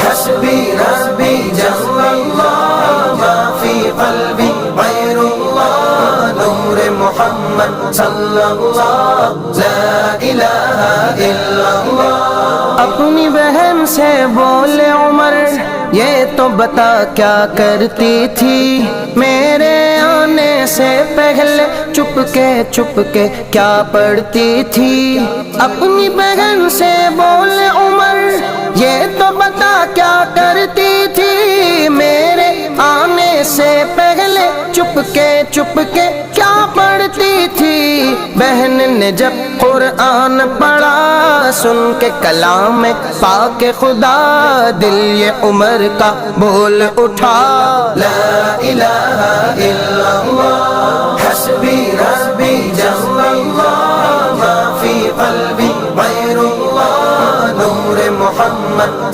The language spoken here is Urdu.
حسبی ربی جل اللہ ما فی قلبی غیر اللہ نور محمد صلی اللہ لا الہ الا اللہ۔ اپنی بہن سے بولے عمر یہ تو بتا کیا کرتی تھی میرے آنے سے پہلے چپ کے کیا پڑھتی تھی۔ اپنی بہن سے بولے عمر یہ تو بتا کیا کرتی تھی میرے آنے سے پہلے چپ کے کیا پڑھتی تھی۔ بہن نے جب قرآن پڑھا سن کے کلام پاک خدا دل یہ عمر کا بول اٹھا لا الہ الا اللہ حسبی ربی جل اللہ ما فی قلبی غیر اللہ نور محمد